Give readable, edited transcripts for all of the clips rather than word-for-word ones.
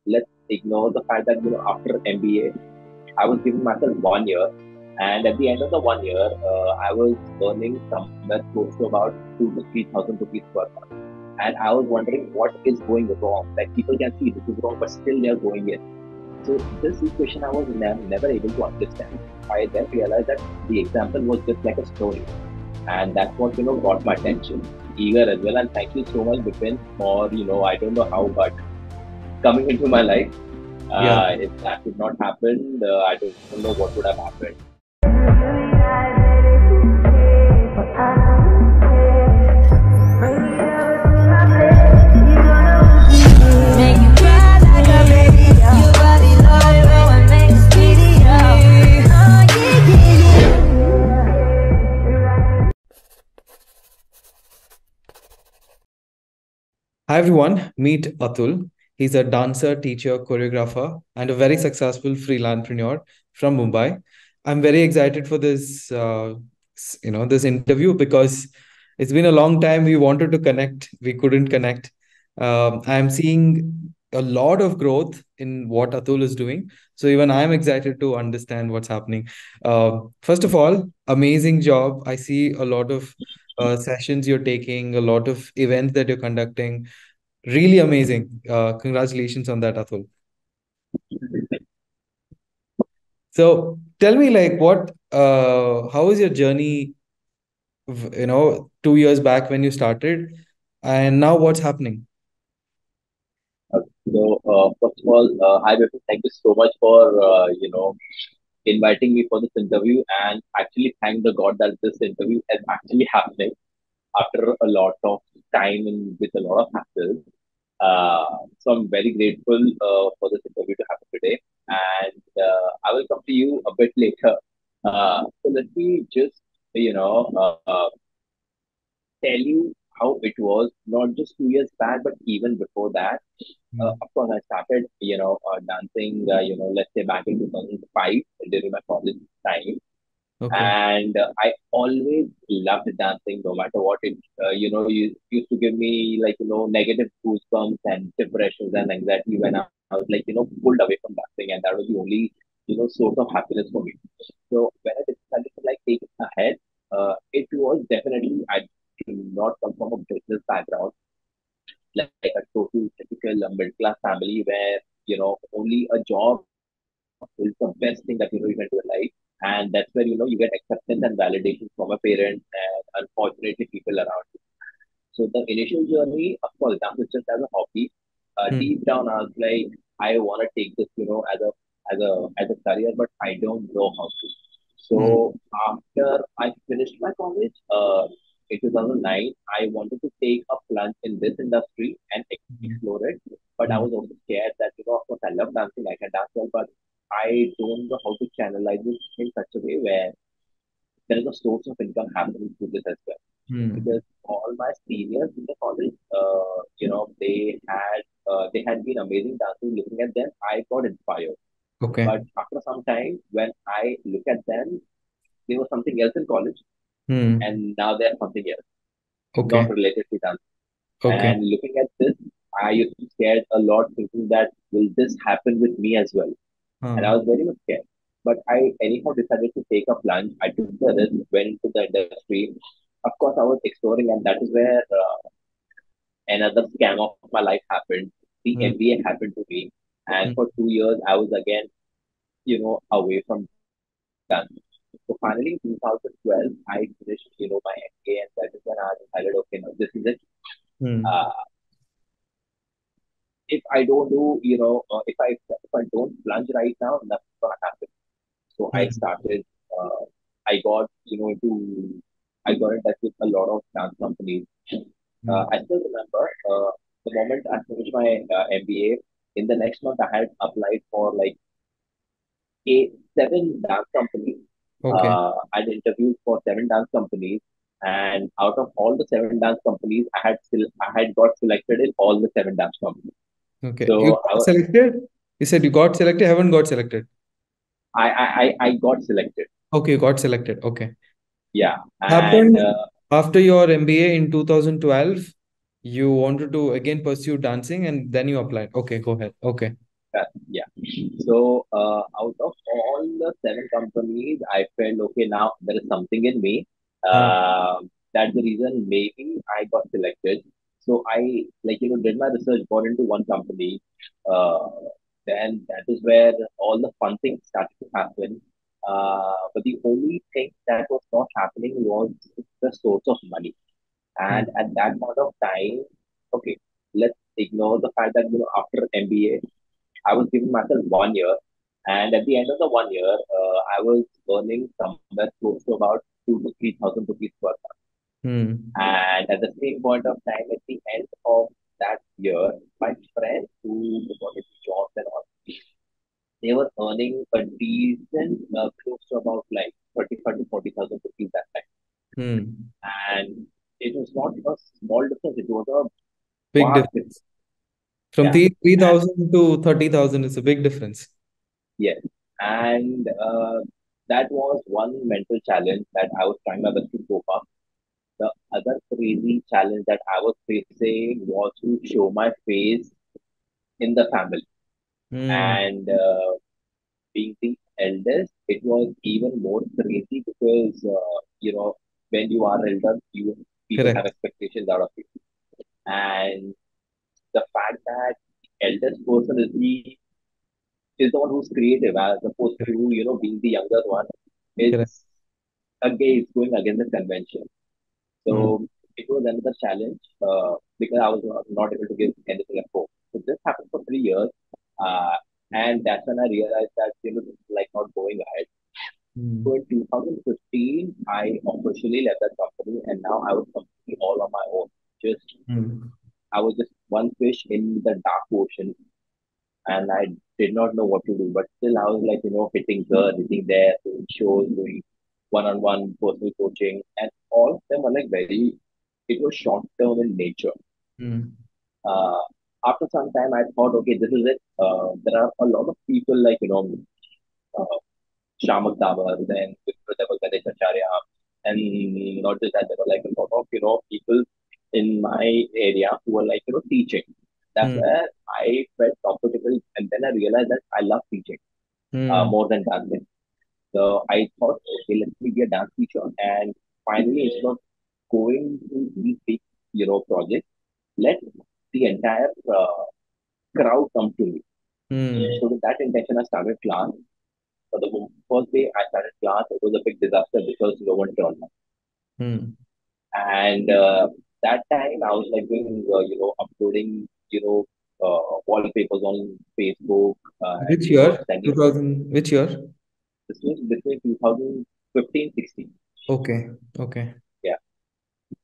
let's ignore the fact that after MBA, I was giving myself 1 year, and at the end of the 1 year, I was earning somewhere close to about 2 to 3 thousand rupees per month. And I was wondering what is going wrong. Like people can see this is wrong, but still they are going in. So this equation I was never able to understand. I then realized that the example was just like a story, and that's what got my attention, eager as well. And thank you so much, Bipin, for I don't know how, but coming into my life. Yeah. If that did not happen, I don't know what would have happened. Hi everyone, meet Atul. He's a dancer, teacher, choreographer, and a very successful freelanpreneur from Mumbai. I'm very excited for this, this interview because it's been a long time. We wanted to connect, we couldn't connect. I'm seeing a lot of growth in what Atul is doing. So even I'm excited to understand what's happening. First of all, amazing job. I see a lot of sessions you're taking, a lot of events that you're conducting. Really amazing. Congratulations on that, Atul. So tell me, like, how was your journey, 2 years back when you started, and now what's happening? First of all, hi Bipin, thank you so much for inviting me for this interview, and actually thank the God that this interview is actually happening after a lot of time and with a lot of hassle. So I'm very grateful for this interview to happen today, and I will come to you a bit later. So let me just you know tell you how it was, not just 2 years back, but even before that. Mm. Of course, I started, dancing, let's say back in 2005 during my college time. Okay. And I always loved dancing, no matter what it, you used to give me like, negative goosebumps and depressions and anxiety when I was like, pulled away from dancing. And that was the only, source of happiness for me. So when I decided to like take it ahead, it was definitely, I do not come from a business background, like a total typical middle class family where only a job is the best thing that you can do in life, and that's where you get acceptance and validation from a parent and unfortunately people around you. So the initial journey, of course, that was just as a hobby. Mm. Deep down, I was like, I want to take this, as a career, but I don't know how to. Mm. So after I finished my college, in 2009, I wanted to take a plunge in this industry and Mm. explore it. But I Mm. was also scared that, of course, I love dancing, I can dance well, but I don't know how to channelize it in such a way where there is a source of income happening through this as well. Mm. Because all my seniors in the college, they had been amazing dancers. Looking at them, I got inspired. Okay. But after some time, when I look at them, they were something else in college, Mm. and now they're something else, not Okay. related to dance. Okay. And looking at this, I used to scared a lot, thinking that will this happen with me as well? And I Uh, was very much scared. But I anyhow decided to take a plunge. I took the risk, went into the industry. Of course, I was exploring, and that is where another scam of my life happened. The mm. MBA happened to me, and Mm. for 2 years, I was again, away from dance. So finally, in 2012, I finished, my MBA, and that is when I decided, okay, now this is it. Uh, Mm. if I don't do, if I don't plunge right now, nothing's gonna happen. So I Mm. started. I got, I got in touch with a lot of dance companies. Mm. I still remember the moment I finished my MBA. In the next month, I had applied for like seven dance companies. Okay. I'd interviewed for seven dance companies, and out of all the seven dance companies, I had got selected in all the seven dance companies. Okay. You So got selected? You said you got selected, haven't got selected. I got selected. Okay, you got selected. Okay. Yeah, and Happened after your MBA in 2012. You wanted to again pursue dancing and then you applied. Okay, go ahead. Okay. Yeah. So out of all the seven companies, I felt okay. Now there is something in me. Uh, That's the reason maybe I got selected. So I did my research, got into one company. Uh, then that is where all the fun things started to happen. But the only thing that was not happening was the source of money. And mm, at that point of time, okay, let's ignore the fact that after MBA, I was giving myself 1 year, and at the end of the 1 year, I was earning somewhere close to about 2 to 3 thousand rupees per month. mm, And at the same point of time, at the end of that year, my friends who got into jobs and all, they were earning a decent close to about like 35 to 40,000 rupees that time. mm. And it was not a small difference; it was a Big vast difference. difference. From Yeah. the And 3,000 to 30,000 is a big difference. yes, and that was one mental challenge that I was trying my best to cope up. The other crazy challenge that I was facing was to show my face in the family. Mm, And being the eldest, it was even more crazy because, when you are elder, people have correct. expectations out of you. And the fact that the eldest person is the one who's creative as opposed to, Correct. being the younger one. Correct. It's again, it's going against the convention. Mm, So it was another challenge because I was not able to give anything at home. So this happened for 3 years, uh, and that's when I realized that this is like not going ahead. So mm, in 2015, I officially left that company, and now I was completely all on my own. Just mm, I was just one fish in the dark ocean, and I did not know what to do. But still, I was like, hitting here, hitting there, doing shows, doing one-on-one personal coaching, and all of them were like very. It was short-term in nature. mm, Uh, After some time, I thought, okay, this is it. There are a lot of people like uh, Shamak Davar, then there was Ganesh Acharya, and not just that, there were like a lot of people in my area who were like teaching. That's mm, where I felt comfortable, and then I realized that I love teaching mm, more than dancing. So I thought, okay, let me be a dance teacher, and finally, instead of going to these big projects, let the entire crowd come to me. mm, So with that intention, I started class. For the first day I started class, it was a big disaster because no one turned up. mm. And that time I was like doing, uploading, wallpapers on Facebook, and, Which year? sending. 2000, which year? This was between 2015, 16. Okay. Okay. Yeah.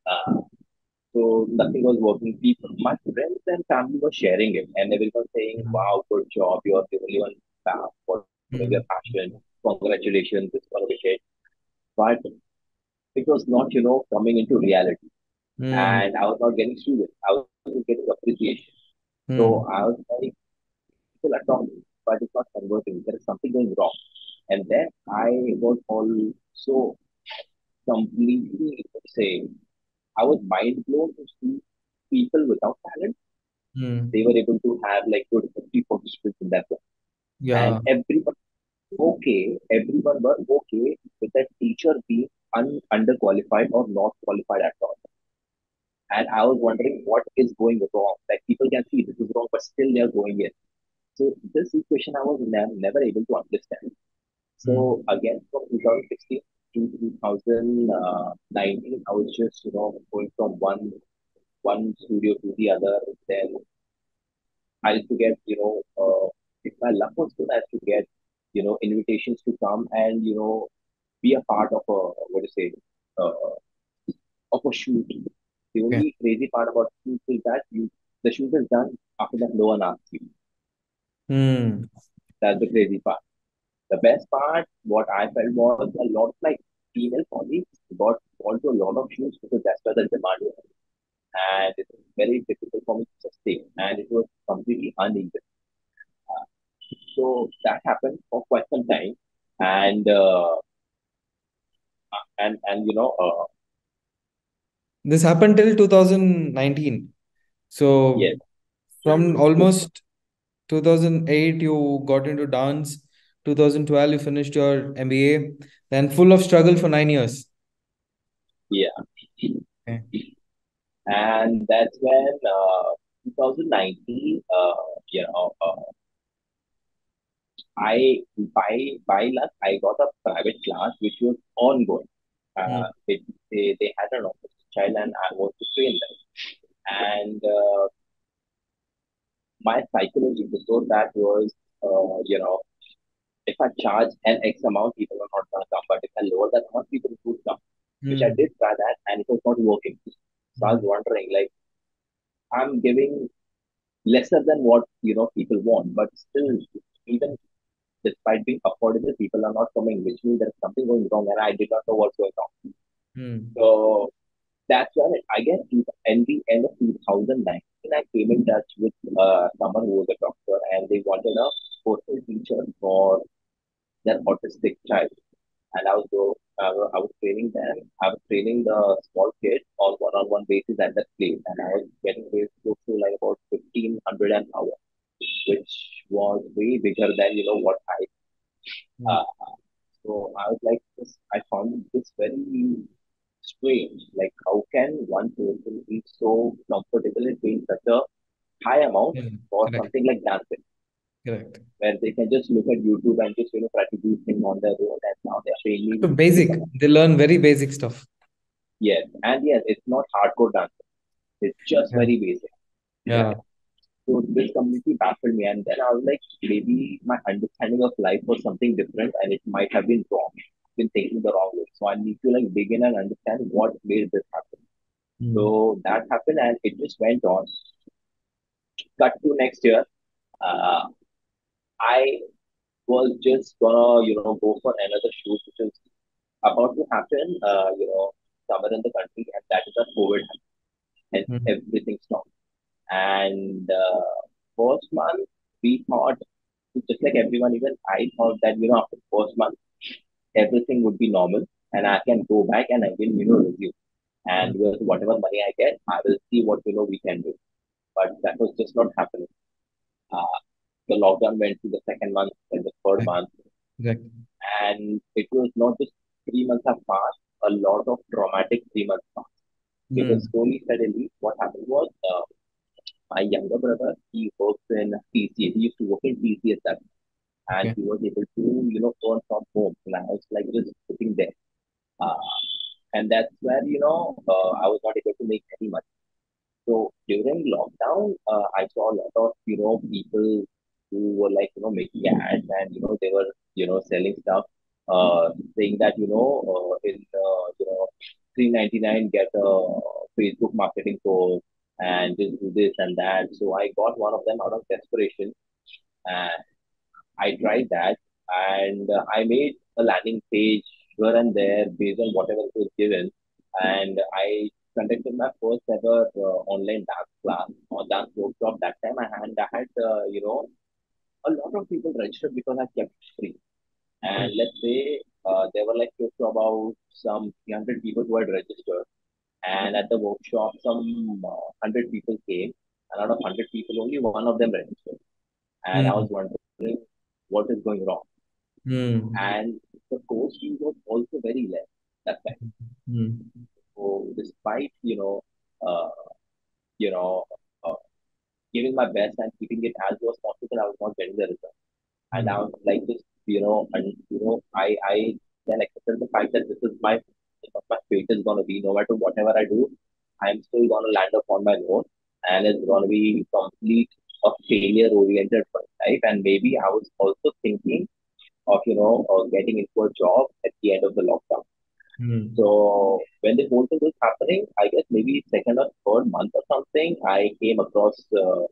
Uh, so nothing was working. People, my friends and family were sharing it, and everyone saying, Mm, "Wow, good job! You're the only one following your mm, passion. Congratulations! This one will be great." But it was not, coming into reality. mm, And I was not getting students. I was getting appreciation. So I mm, was like, people are talking, but it's not converting. There is something going wrong. And then I was also completely, say, I was mind blown to see people without talent. mm. They were able to have like good 50, 40 students in that class. And Yeah. everyone were okay with that teacher being underqualified or not qualified at all. And I was wondering what is going wrong. Like people can see this is wrong, but still they are going in. So this equation I was never able to understand. Mm, So again, from 2016 to 2019, I was just going from one studio to the other. Then I used to get if my luck was good, I used to get invitations to come and be a part of a what to say uh, of a shoot. The okay. only crazy part about shoot is that the shoot is done after that no one asks you. Mm, That's the crazy part. The best part, what I felt was a lot of like female colleagues got onto a lot of shoots because that's where the demand was. And it was very difficult for me to sustain. And it was completely uneven. Uh, so that happened for quite some time. And this happened till 2019. So yes. from almost 2008 you got into dance. 2012 you finished your MBA. Then full of struggle for 9 years. Yeah. Okay. And that's when 2019, I by luck I got a private class which was ongoing. Mm, They had an autistic child and I was to train them. And my psychology before that was, if I charge an X amount, people are not going to come. But if I lower that amount, people would come. Which I mm, did try that, and it was not working. So I was mm, wondering, like, I'm giving lesser than what people want, but still, even despite being affordable, people are not coming, which means there's something going wrong, and I did not know what's going on. mm, So that's when I guess in the end of 2019, I came in touch with someone who was a doctor, and they wanted a personal teacher for their autistic child. And I was training them. I was training the small kids on one-on-one basis at that place, and I was getting paid close to like about 1,500 an hour, which was way bigger than what I. mm. Uh, so I was like, this, I found this very strange. Like, how can one person be so comfortable in paying such a high amount Yeah, for correct, something like dancing, correct. where they can just look at YouTube and just try to do things on their own, and now they're paying me So this basic. amount. They learn very basic stuff. Yes, and yes, it's not hardcore dancing. It's just Yeah. very basic. Yeah. So this completely baffled me, and then I was like, maybe my understanding of life was something different, and it might have been wrong. Been thinking the wrong way. So I need to like begin and understand what made this happen. Mm, So that happened, and it just went on. Cut to next year. Uh, I was just gonna, go for another shoot, which is about to happen, somewhere in the country, and that is a COVID, and mm, everything stopped. And first month, we thought, just like everyone, even I thought that, after the first month, everything would be normal and I can go back and I will, resume. And mm, with whatever money I get, I will see what, we can do. But that was just not happening. Uh, the lockdown went to the second month and the third correct, month. correct. And it was not just 3 months have passed, a lot of traumatic 3 months passed. Because Mm, slowly, suddenly, what happened was, my younger brother, he works in TCS. He used to work in TCS that and okay. he was able to, earn from home. And I was like just sitting there. Uh, and that's where, I was not able to make any money. So during lockdown, I saw a lot of, people who were like, making ads and, they were, selling stuff, saying that, in, 399 get a Facebook marketing course and just do this and that. So I got one of them out of desperation. And I tried that and I made a landing page here and there based on whatever was given. And I conducted my first ever online dance class or dance workshop. That time I had, a lot of people registered because I kept it free. And Mm, let's say there were like close to about some 300 people who had registered. And at the workshop, some 100 people came. And out of 100 people, only one of them registered. And I was mm, wondering what is going wrong. mm, And the course fee was also very less that time. mm, So despite uh, you know giving my best and keeping it as was possible, I was not getting the result. And I mm, was like this, and I then accepted the fact that this is my fate is gonna be no matter whatever I do, I'm still gonna land up on my own, and it's gonna be complete a failure oriented for life. And maybe I was also thinking of getting into a job at the end of the lockdown. mm, So when the whole thing was happening, I guess maybe second or third month or something, I came across a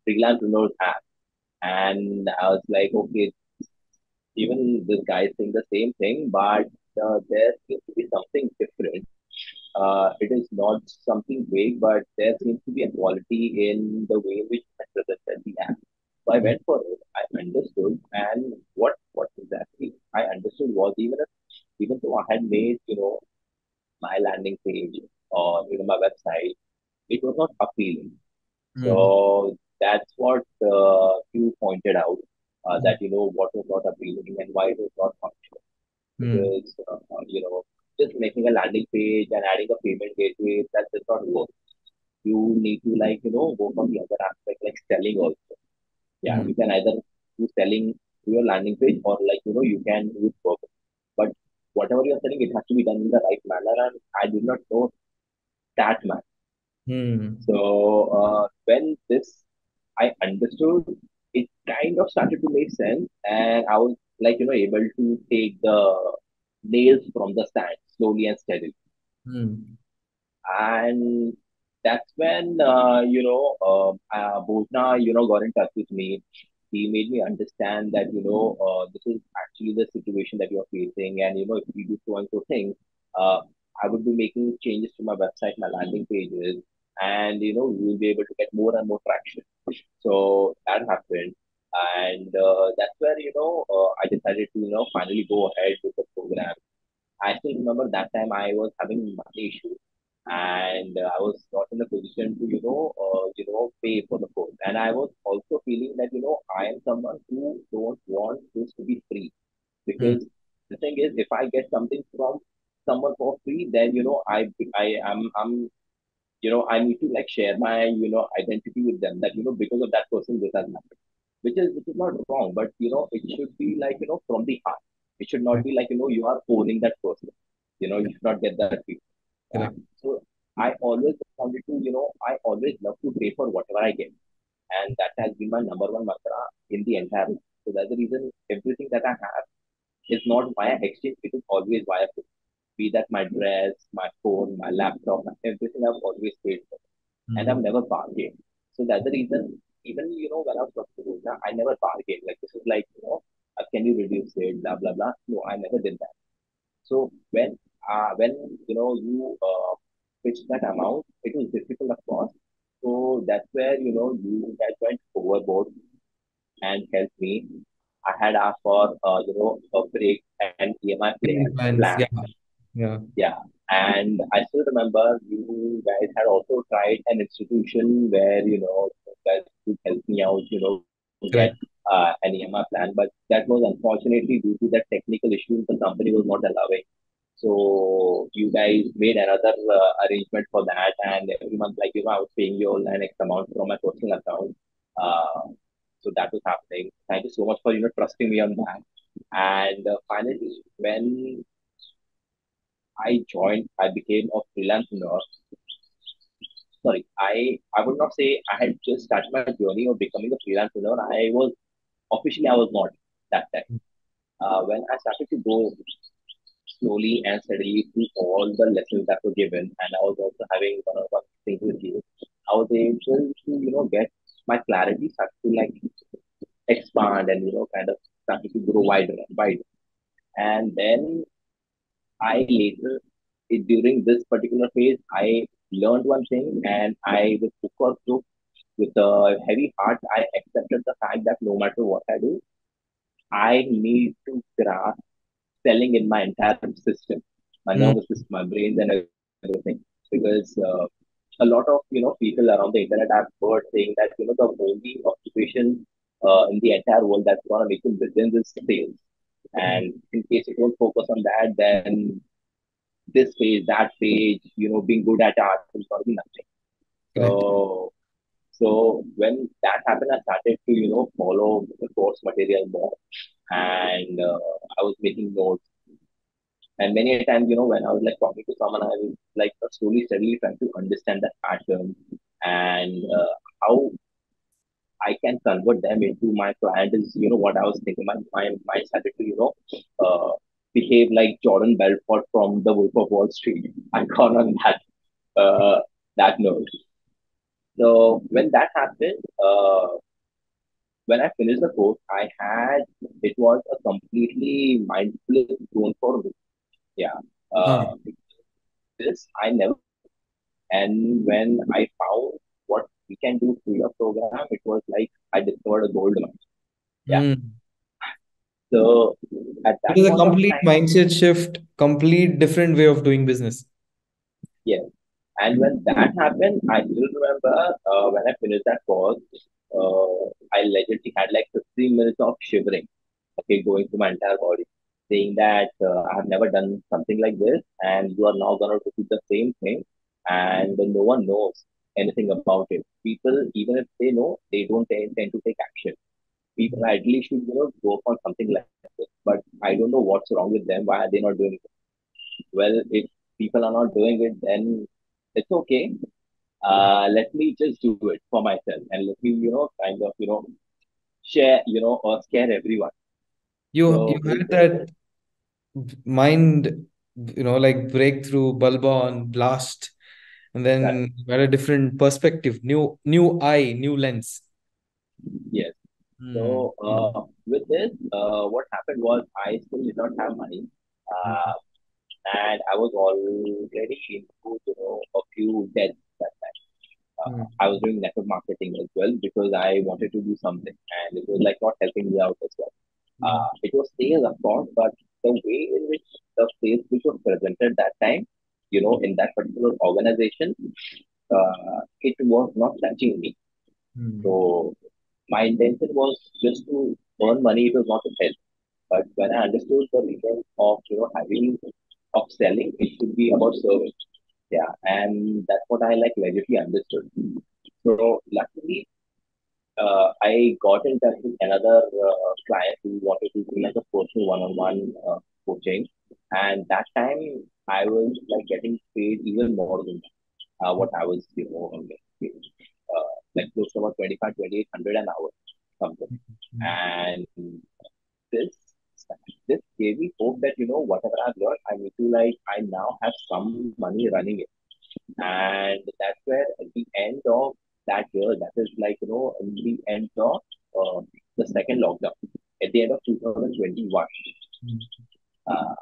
Freelanpreneur app, and I was like, okay, even this guy is saying the same thing, but there seems to be something different. It is not something vague, but there seems to be a quality in the way in which I presented the app. So I mm, went for it. I understood, and what exactly I understood was even though I had made my landing page or my website, it was not appealing. mm, So that's what you pointed out, that what was not appealing and why it was not functional. Mm. Because just making a landing page and adding a payment gateway, that does not work. You need to work on the other aspect like selling also. Yeah, Mm. you can either do selling to your landing page, or you can do it purpose. But whatever you're selling, it has to be done in the right manner, and I did not know that manner. Mm. So when this I understood, it kind of started to make sense, and I was able to take the nails from the sand slowly and steadily. Mm. And that's when Bojna got in touch with me. He made me understand that this is actually the situation that you're facing, and if we do so and so things, uh, I would be making changes to my website, my landing pages, and we will be able to get more and more traction. So that happened, and that's where I decided to finally go ahead with the program. I still remember that time I was having money issues, and I was not in a position to pay for the course. And I was also feeling that I am someone who don't want this to be free, Mm. because the thing is, if I get something from someone for free, then I need to share my identity with them, that because of that person this has happened, which is not wrong, but it should be from the heart. It should not Right. be you are owning that person. You should not get that feel. Yeah. Correct. So I always wanted to I always love to pay for whatever I get, and that has been my number one mantra in the entire life. So that's the reason everything that I have is not via exchange, it is always via food. Be that my dress, my phone, my laptop, everything I've always paid for, and I've Mm. never bargained. So that's the reason, even when I was talking to Bhuvna, I never bargained. Like, this is can you reduce it, blah blah blah. No, I never did that. So when you pitch that amount, it was difficult, of course. So that's where you guys went overboard and helped me. I had asked for a break and EMI Payment plan. plans. Yeah. Yeah. Yeah, and I still remember you guys had also tried an institution where you guys could help me out, get Correct. an EMI plan, but that was unfortunately due to that technical issue, the company was not allowing. So you guys made another arrangement for that, and every month, I was paying you all an X amount from my personal account. Uh, so that was happening. Thank you so much for trusting me on that. And finally, when I joined, I became a freelancer. Sorry, I would not say I had just started my journey of becoming a freelancer. I was not that time. When I started to go slowly and steadily through all the lessons that were given, and I was also having one thing with you, I was able to get my clarity started to expand, and kind of started to grow wider and wider. And then I later, during this particular phase, I learned one thing, and I, with hook or crook, with a heavy heart, I accepted the fact that no matter what I do, I need to grasp selling in my entire system, my Mm. nervous system, my brains, and everything. Because a lot of people around the internet I've heard saying that the only occupation in the entire world that's gonna make you billions is sales. Mm. And in case you don't focus on that, then this page, that page, being good at art is going to be nothing. Correct. So, so when that happened, I started to, follow the course material more, and I was making notes. And many a times, when I was talking to someone, I was slowly, steadily trying to understand that pattern, and how I can convert them into my client is, what I was thinking. My mind started to, behave like Jordan Belfort from The Wolf of Wall Street. I got on uh, that note. So when that happened, when I finished the course, it was a completely mindfulness zone for me. Yeah. Ah. This I never did. And when I found what we can do through your program, it was like I discovered a gold mine. Yeah. Mm. So at It that was a point of complete time, mindset shift, complete different way of doing business. yes. And when that happened, I still remember when I finished that course. I legitimately had like 15 minutes of shivering, okay, going through my entire body, saying that I have never done something like this, and you are now gonna repeat the same thing, and no one knows anything about it. People, even if they know, they don't tend to take action. People ideally should, go for something like this, but I don't know what's wrong with them. Why are they not doing it? Well, if people are not doing it, then it's okay. Let me just do it for myself, and let me, kind of, share, or scare everyone. You So with had this, that mind, like breakthrough, bulb on, blast, and that then you had a different perspective, new eye, new lens. yes. Hmm. So with this, what happened was I still did not have money, uh, and I was already into, a few debts that time. Hmm. I was doing network marketing as well because I wanted to do something, and it was like not helping me out as well. Hmm. It was sales, of course, but the way in which the sales which was presented that time, in that particular organization, it was not touching me. Hmm. So my intention was just to earn money. It was not to help. But when I understood the reason of having of selling, it should be about service. Yeah, and that's what I like legitimately understood. So luckily, I got in touch with another client who wanted to do like a personal one-on-one coaching, and that time I was like getting paid even more than what I was, making, like close to about 25, 2,800 an hour, something. Hmm. And this this gave me hope that whatever I've learned, I need to like I now have some money running it, and that's where at the end of that year, that is like in the end of the second lockdown, at the end of 2021, Hmm. uh,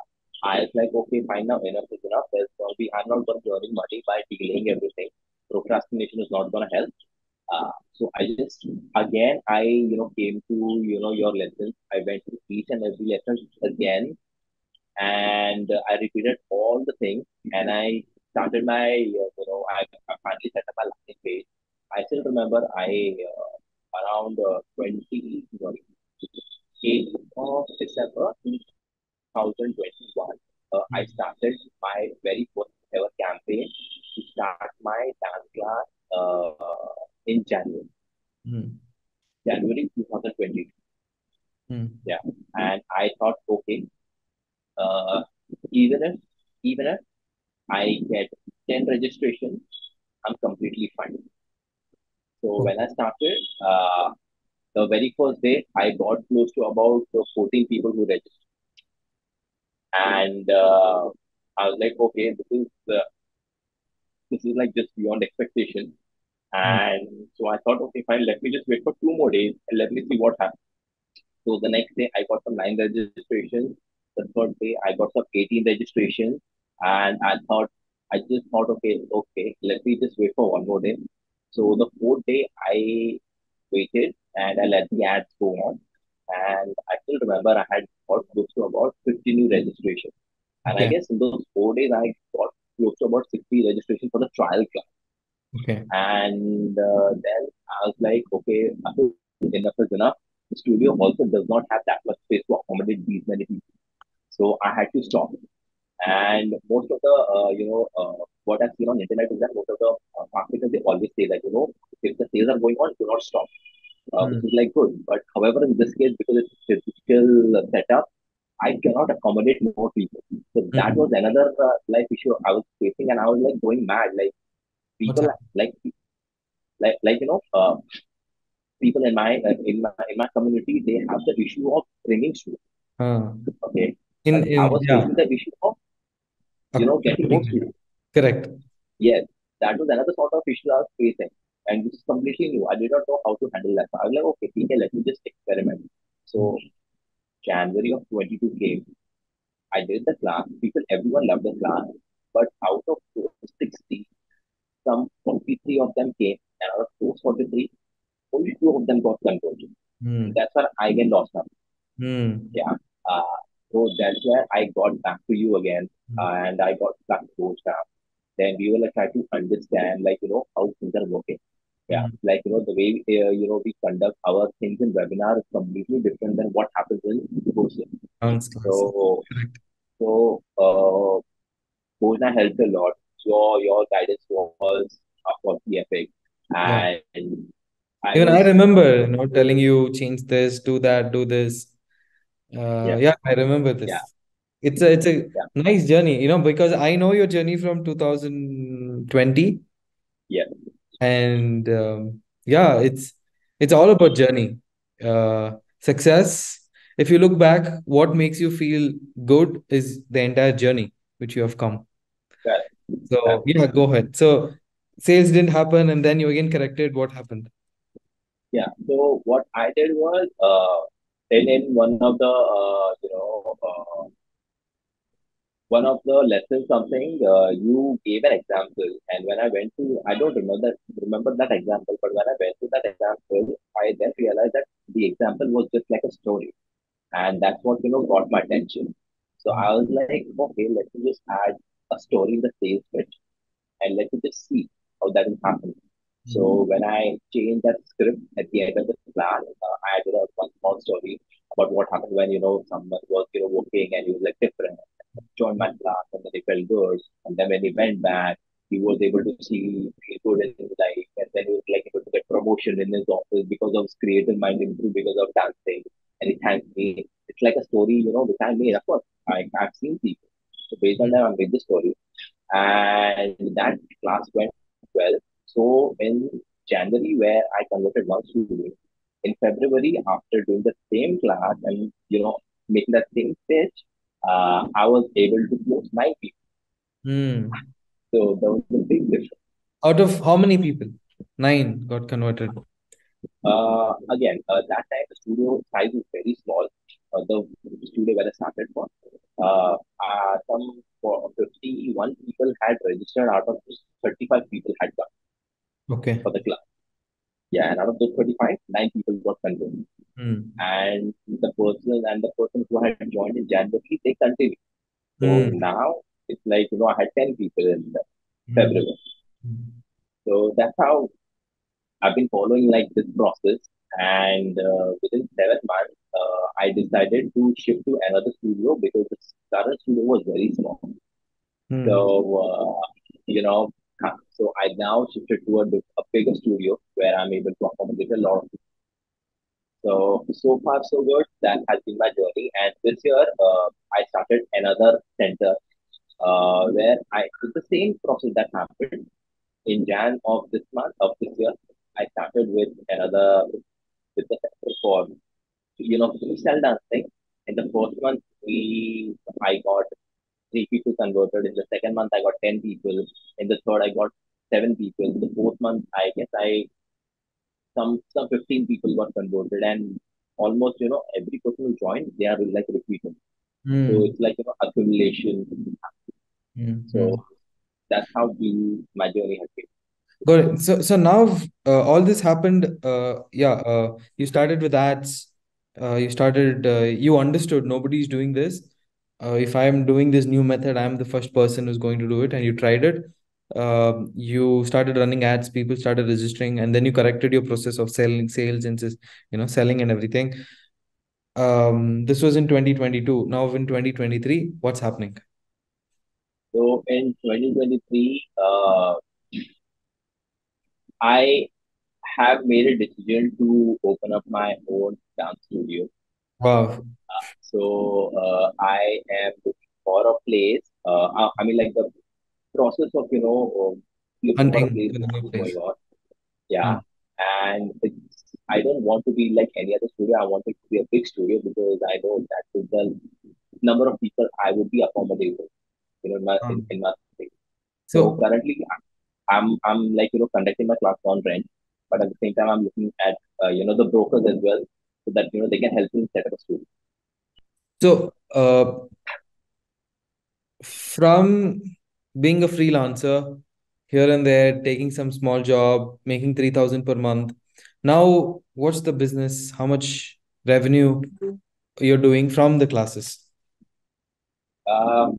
I was like, okay, fine, now enough is enough. There's going to be I'm not going to be earning money by delaying everything. Procrastination is not going to help. So I just again I came to your lessons. I went to each and every lesson again, and I repeated all the things, and I started my I finally set up my landing page. I still remember around 8th of December 2021, I started my very first ever campaign to start my dance class in Hmm. January 2022. Hmm. Yeah, and I thought, okay, uh, even if even if I get 10 registrations, I'm completely fine. So when I Okay. started, the very first day, I got close to about 14 people who registered. And I was like, okay, this is like just beyond expectation. Hmm. And so I thought, okay, fine, let me just wait for 2 more days and let me see what happens. So the next day, I got some 9 registrations. The third day, I got some 18 registrations. And I just thought, okay, let me just wait for 1 more day. So the fourth day, I waited and I let the ads go on. And I still remember I had got close to about 50 new registrations. And I Okay. guess in those 4 days, I got close to about 60 registrations for the trial class. Okay. And then I was like, okay, enough is enough. The studio also does not have that much space to accommodate these many people. So I had to stop. And most of the, what I've seen on internet is that most of the marketers, they always say that, if the sales are going on, do not stop, which Hmm. is like good. But however, in this case, because it's physical setup, I cannot accommodate more people. So that Hmm. was another life issue I was facing, and I was like going mad. Like What's people, happening? like people in my community, they have the issue of bringing students. Uh, Okay, but I in was yeah, facing the issue of getting more accompanying it. students. Correct. Yes, that was another sort of issue I was facing, and this is completely new. I did not know how to handle that. So I was like, okay, let me just experiment. So January of 22 came. I did the class. Everyone loved the class, but out of those 60, some 43 of them came, and out of those 43, only two of them got converted. Hmm. That's where I get lost now. Hmm. Yeah. Uh, so that's where I got back to you again, Hmm. and I got back to coach now. Then we will try to understand, like, how things are working. Yeah, like the way we conduct our things in webinar is completely different than what happens in person. Sounds classic. So Correct. so Bopanna helped a lot. Your guidance was of course the epic, Yeah. and I Even I was remember, telling you change this, do that, do this. yeah Yeah, I remember yeah this. It's a yeah nice journey, because I know your journey from 2020, yeah and yeah, it's all about journey. Success. If you look back, what makes you feel good is the entire journey which you have come. correct, So correct. yeah, go ahead. So sales didn't happen, and then you again corrected. What happened? Yeah. So what I did was in one of the one of the lessons something you gave an example, and when I went to I don't remember that example, but when I went to that example, I then realized that the example was just like a story, and that's what got my attention. So I was like, okay, let me just add a story in the sales pitch, and let me just see how that is happening. Mm. So when I changed that script at the end of the class, I added a one small story about what happened when someone was working and he was like different, joined my class, and then he felt good, and then when he went back, he was able to see feel good in his life, and then he was like able to get promotion in his office because of his creative mind improved because of dancing, and he thanked me. It's like a story, which I made. Of course, I've seen people. So based on that, I made the story, and that class went well. So in January, where I converted one student, in February, after doing the same class and making that same pitch, I was able to close 9 people. Hmm. So there was a big difference. Out of how many people? Nine got converted. Again, that time the studio size was very small. The studio where I started for, some for 51 people had registered out of 35 people had come Okay. for the class. Yeah, and out of those 35, 9 people got converted. Hmm. And the person who had joined in January, they continued. So Hmm. now it's like I had 10 people in Hmm. February. So that's how I've been following like this process. And within 7 months, I decided to shift to another studio because the current studio was very small. So Hmm. you know, so I now shifted to a bigger studio where I'm able to accommodate a lot of. So far so good. That has been my journey. And this year, I started another center where I did the same process that happened in Jan of this month of this year. I started with another with the center for freestyle dancing. In the first month, we I got 3 people converted. In the second month, I got 10 people. In the third, I got 7 people. In the fourth month, I guess I some 15 people got converted, and almost every person who joined, they are like repeating. So Hmm. it's like accumulation. Hmm. Hmm. So that's how my journey has been. Got it. So now all this happened. Yeah. You started with ads. You understood nobody's doing this. If I'm doing this new method, I'm the first person who's going to do it, and you tried it. You started running ads. People started registering, and then you corrected your process of selling, sales, and selling and everything. This was in 2022. Now in 2023, what's happening? So in 2023, I have made a decision to open up my own dance studio. Wow. So I am looking for a place. I mean, like the process of looking for a Hunting place for is the new still place. going on. Yeah, Hmm. and I don't want to be like any other studio. I want it to be a big studio because I know that with the number of people I would be accommodating, in my city. So So currently, I'm like conducting my class on rent, but at the same time, I'm looking at the brokers as well, so that they can help me set up a studio. so from being a freelancer here and there, taking some small job, making 3,000 per month. Now, what's the business? How much revenue you're doing from the classes? From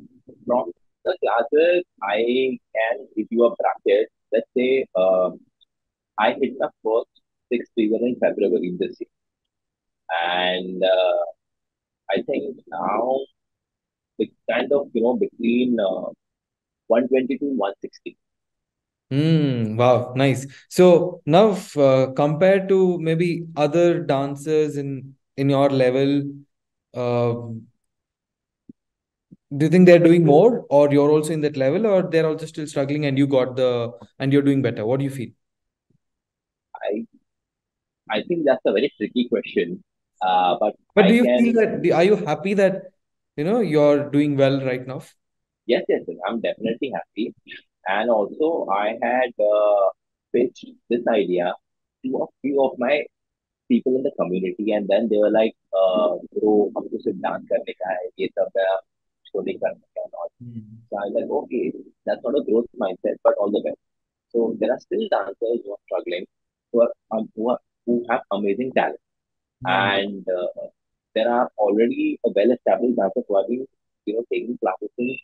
the classes, I can give you a bracket. Let's say I hit my first six figure in February this year, and I think now it's kind of between 120 to 160. Wow, nice. So now, compared to maybe other dancers in your level, uh, do you think they're doing more, or you're also in that level, or they're also still struggling and you're doing better? What do you feel? I I think that's a very tricky question, but But do I you feel can that, are you happy that, you're doing well right now? yes, I'm definitely happy. And also, I had pitched this idea to a few of my people in the community, and then they were like, "Bro, हमको सिर्फ dance करने का है, ये सब show नहीं करने का है." Hmm. So I was like, "Okay, that's not a growth mindset, but all the best." So there are still dancers who are struggling, who have amazing talent, Hmm. and there are already a well-established dancers who have been, taking classes in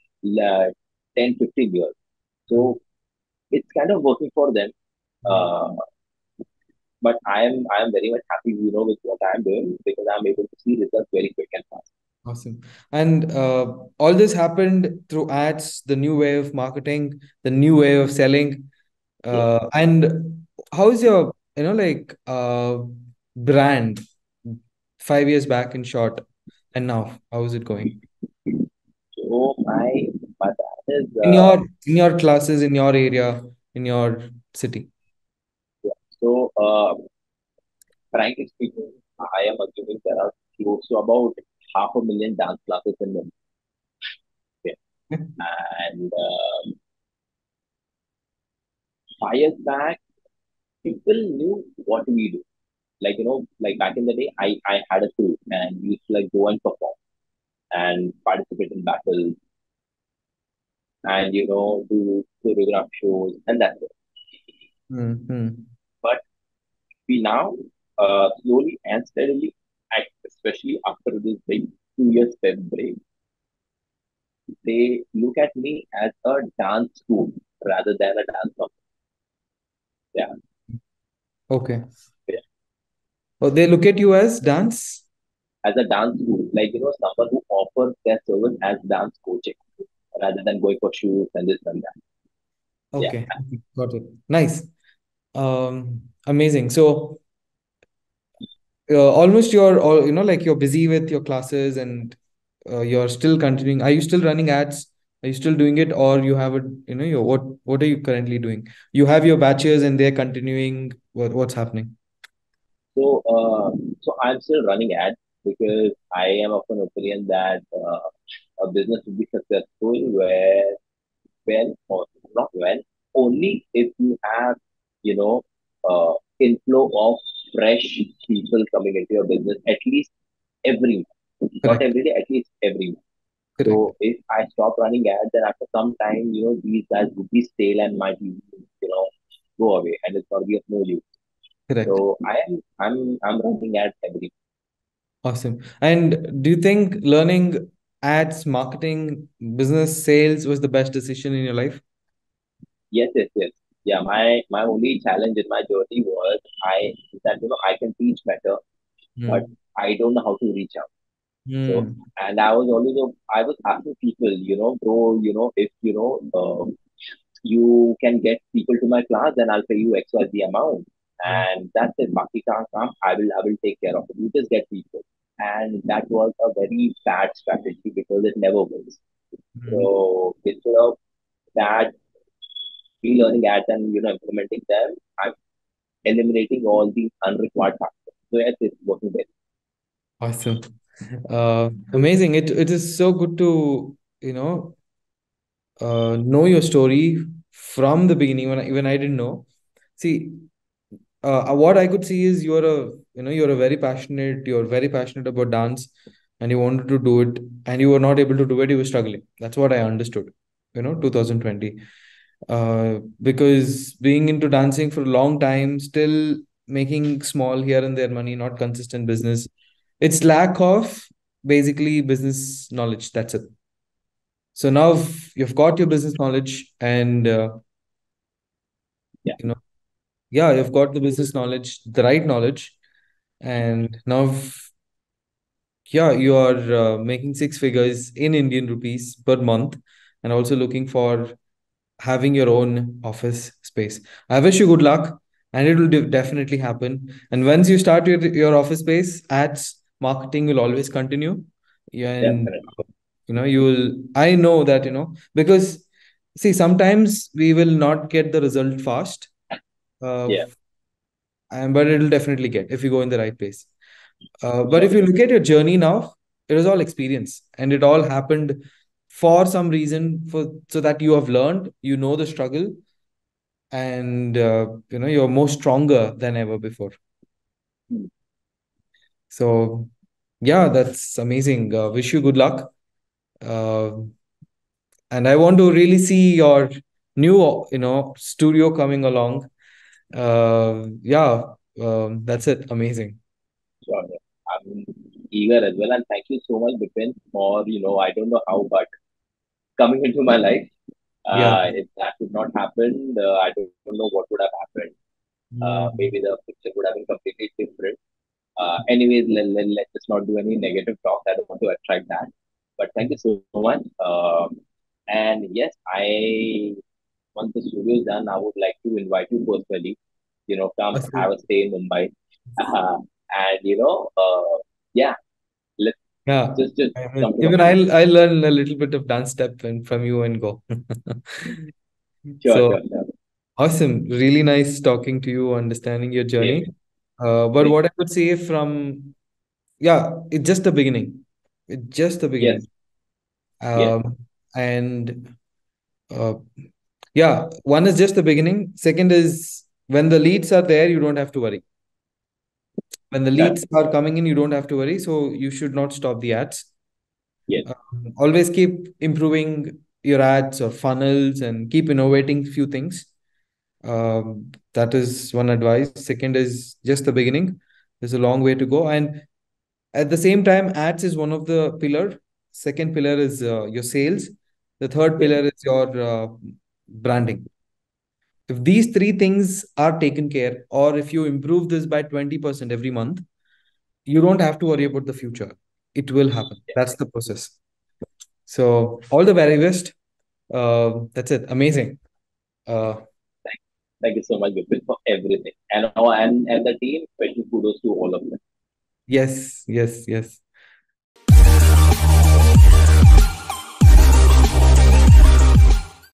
10, 15 years. So Hmm. it's kind of working for them. Hmm. Uh, but I am very much happy, with what I'm doing because I'm able to see results very quick and fast. Awesome. And all this happened through ads, the new way of marketing, the new way of selling. Yes. And how is your, brand 5 years back in short, and now how is it going? So my dad is In your classes, in your area, in your city. yeah. So frankly speaking, I am assuming there are close to about 500,000 dance classes in Mumbai. Okay. And 5 years back, people knew what we do. Like like back in the day, I had a crew and we used to like go and perform and participate in battles and do choreograph shows and that's it. Mm-hmm. But we now slowly and steadily, especially after this big 2 years step break, they look at me as a dance school rather than a dance company. Yeah, Okay. yeah. Oh, they look at you as dance? As a dance school, like someone who offers their service as dance coaching rather than going for shoots and this and that. Yeah. Okay. Got it. Nice. Amazing. So, almost you're all, like you're busy with your classes, and you're still continuing. Are you still running ads? Are you still doing it, or you have a, what are you currently doing? You have your batches and they're continuing. What's happening? So I'm still running ads because I am of an opinion that a business will be successful when or not when only if you have you know inflow of fresh people coming into your business at least every month, not Correct. every day, at least every month. Correct. So if I stop running ads, then after some time, these guys would be stale and might go away, and it's gonna be of no use. Correct. So I'm running ads every. Awesome. And do you think learning ads, marketing, business, sales was the best decision in your life? Yes. Yeah, my only challenge in my journey was I that I can teach better, but Hmm. I don't know how to reach out. So, Hmm. and I was asking people, bro, if you can get people to my class, then I'll pay you XYZ amount, Hmm. and that's it. Baki ka kaam, I will take care of it. You just get people, and that was a very bad strategy because it never works. Hmm. So instead of that, relearning ads and implementing them, I'm eliminating all these unrequired factors. So yes, it's working well. Awesome. Amazing. It is so good to, know your story from the beginning when I didn't know. See, what I could see is you're very passionate about dance, and you wanted to do it, and you were not able to do it. You were struggling. That's what I understood. 2020. Because being into dancing for a long time, still making small here and there money, not consistent business. It's lack of basically business knowledge. That's it. So now you've got your business knowledge, and Yeah. yeah, you've got the business knowledge, the right knowledge, and now yeah, you are making six figures in Indian rupees per month, and also looking for having your own office space. I wish you good luck, and it will definitely happen. And once you start your office space, ads marketing will always continue. Yeah, and Definitely. you will. I know that because see, sometimes we will not get the result fast, uh, Yeah, but it'll definitely get if you go in the right place. But if sure. you look at your journey now, it was all experience, and it all happened for some reason, for so that you have learned, the struggle, and you're more stronger than ever before. Hmm. So yeah, that's amazing. Wish you good luck. Uh, and I want to really see your new, studio coming along. Yeah, that's it. Amazing. Sure. Yeah. I'm eager as well, and thank you so much, Bipin, for I don't know how, but coming into my life. Yeah. If that would not happen, I don't know what would have happened. Maybe Mm. the picture would have been completely different. Anyways, let's just not do any negative talk. I don't want to attract that. But thank you so much. And yes, once the studio is done, I would like to invite you personally. Come have Awesome. a stay in Mumbai. And yeah, let's Yeah. just I mean, come to the even point. I'll learn a little bit of dance step from you and go. Sure, So sure, sure. awesome. Really nice talking to you, understanding your Same, journey. But same. what I would say from, yeah, it's just the beginning. It's just the Yes, beginning. yes, Um, and uh, yeah, one is just the beginning. Second is when the leads are there, you don't have to worry. When the correct. leads are coming in, you don't have to worry. So you should not stop the ads. Yes, Always keep improving your ads or funnels and keep innovating few things. That is one advice. Second is just the beginning. There's a long way to go, and at the same time, ads is one of the pillar. Second pillar is your sales. The third yes, pillar is your branding. If these three things are taken care, or if you improve this by 20% every month, you don't have to worry about the future. It will happen. yes. That's the process. So all the very best. That's it. Amazing. Uh, Thank you so much, Bipin, for everything. And the team, special kudos to all of them. yes, yes, yes.